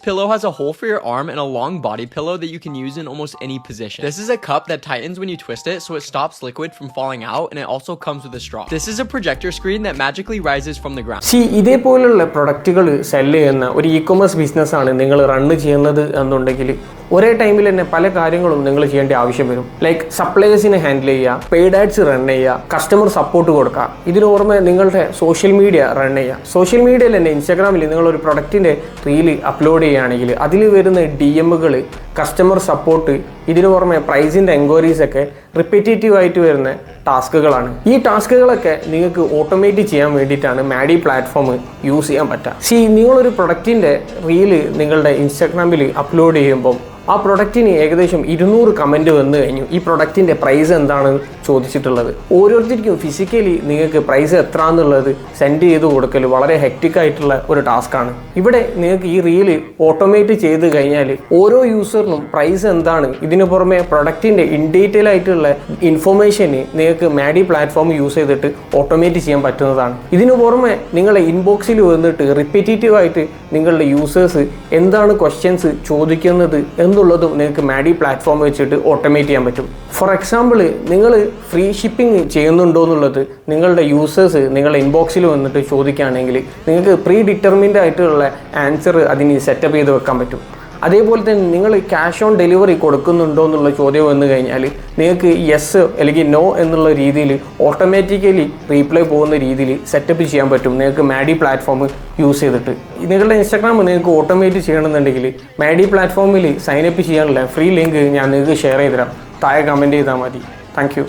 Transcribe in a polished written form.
pillow has a hole for your arm and a long body pillow that you can use in almost any position. This is a cup that tightens when you twist it, so it stops liquid from falling out, and it also comes with a straw. This is a projector screen that magically rises from the ground. ഇതേപോലുള്ള പ്രൊഡക്റ്റുകൾ cell ചെയ്യുന്ന ഒരു e-commerce ബിസിനസ്സാണ് നിങ്ങൾ run ചെയ്യുന്നത് എന്നുണ്ടെങ്കിൽ ഒരേ ടൈമിൽ തന്നെ പല കാര്യങ്ങളും നിങ്ങൾ ചെയ്യേണ്ട ആവശ്യം വരും. ലൈക്ക് സപ്ലയേഴ്സിനെ ഹാൻഡിൽ ചെയ്യുക, പെയ്ഡ് ആഡ്സ് റൺ ചെയ്യുക, കസ്റ്റമർ സപ്പോർട്ട് കൊടുക്കുക, ഇതിന് പുറമെ നിങ്ങളുടെ സോഷ്യൽ മീഡിയ റൺ ചെയ്യുക. സോഷ്യൽ മീഡിയയിൽ തന്നെ ഇൻസ്റ്റാഗ്രാമിൽ നിങ്ങളൊരു പ്രൊഡക്റ്റിൻ്റെ റീല് അപ്ലോഡ് ചെയ്യുകയാണെങ്കിൽ അതിൽ വരുന്ന DM-കൾ, കസ്റ്റമർ സപ്പോർട്ട്, ഇതിനു പുറമെ പ്രൈസിൻ്റെ എൻക്വയറീസ് ഒക്കെ റിപ്പീറ്റേറ്റീവ് ആയിട്ട് വരുന്ന ടാസ്കുകളാണ്. ഈ ടാസ്കുകളൊക്കെ നിങ്ങൾക്ക് ഓട്ടോമേറ്റ് ചെയ്യാൻ വേണ്ടിയിട്ടാണ് മാഡി പ്ലാറ്റ്ഫോം യൂസ് ചെയ്യാൻ പറ്റുക. നിങ്ങളൊരു പ്രൊഡക്റ്റിൻ്റെ റീല് നിങ്ങളുടെ ഇൻസ്റ്റാഗ്രാമിൽ അപ്ലോഡ് ചെയ്യുമ്പം ആ പ്രൊഡക്റ്റിന് ഏകദേശം 200 കമൻറ്റ് വന്നു കഴിഞ്ഞു. ഈ പ്രൊഡക്റ്റിൻ്റെ പ്രൈസ് എന്താണ് ചോദിച്ചിട്ടുള്ളത്. ഓരോരുത്തർക്കും ഫിസിക്കലി നിങ്ങൾക്ക് പ്രൈസ് എത്ര എന്നുള്ളത് സെൻഡ് ചെയ്ത് കൊടുക്കൽ വളരെ ഹെക്റ്റിക് ആയിട്ടുള്ള ഒരു ടാസ്ക്കാണ്. ഇവിടെ നിങ്ങൾക്ക് ഈ റീല് ഓട്ടോമേറ്റ് ചെയ്ത് കഴിഞ്ഞാൽ ഓരോ യൂസറിനും പ്രൈസ് എന്താണ്, ഇതിന് പുറമെ പ്രൊഡക്റ്റിൻ്റെ ഇൻ ഡീറ്റെയിൽ ആയിട്ടുള്ള ഇൻഫോർമേഷന് നിങ്ങൾക്ക് മാഡി പ്ലാറ്റ്ഫോം യൂസ് ചെയ്തിട്ട് ഓട്ടോമേറ്റ് ചെയ്യാൻ പറ്റുന്നതാണ്. ഇതിനു പുറമെ നിങ്ങളുടെ ഇൻബോക്സിൽ വന്നിട്ട് റിപ്പീറ്റേറ്റീവ് ആയിട്ട് നിങ്ങളുടെ യൂസേഴ്സ് എന്താണ് ക്വസ്റ്റ്യൻസ് ചോദിക്കുന്നത് എന്നുള്ളതും നിങ്ങൾക്ക് മാഡി പ്ലാറ്റ്ഫോം വെച്ചിട്ട് ഓട്ടോമേറ്റ് ചെയ്യാൻ പറ്റും. ഫോർ എക്സാമ്പിൾ, നിങ്ങൾ ഫ്രീ ഷിപ്പിംഗ് ചെയ്യുന്നുണ്ടോ എന്നുള്ളത് നിങ്ങളുടെ യൂസേഴ്സ് നിങ്ങളുടെ ഇൻബോക്സിൽ വന്നിട്ട് ചോദിക്കുകയാണെങ്കിൽ നിങ്ങൾക്ക് പ്രീ ഡിറ്റർമിൻഡ് ആയിട്ടുള്ള ആൻസർ അതിന് സെറ്റപ്പ് ചെയ്ത് വെക്കാൻ പറ്റും. അതേപോലെ തന്നെ നിങ്ങൾ ക്യാഷ് ഓൺ ഡെലിവറി കൊടുക്കുന്നുണ്ടോ എന്നുള്ള ചോദ്യം വന്നു കഴിഞ്ഞാൽ നിങ്ങൾക്ക് യെസ് അല്ലെങ്കിൽ നോ എന്നുള്ള രീതിയിൽ ഓട്ടോമാറ്റിക്കലി റീപ്ലൈ പോകുന്ന രീതിയിൽ സെറ്റപ്പ് ചെയ്യാൻ പറ്റും നിങ്ങൾക്ക് മാഡി പ്ലാറ്റ്ഫോം യൂസ് ചെയ്തിട്ട്. നിങ്ങളുടെ ഇൻസ്റ്റാഗ്രാം നിങ്ങൾക്ക് ഓട്ടോമേറ്റ് ചെയ്യണമെന്നുണ്ടെങ്കിൽ മാഡി പ്ലാറ്റ്ഫോമിൽ സൈനപ്പ് ചെയ്യാനുള്ള ഫ്രീ ലിങ്ക് ഞാൻ നിങ്ങൾക്ക് ഷെയർ ചെയ്ത് തരാം. താഴെ കമൻറ്റ് ചെയ്താൽ മതി. Thank you.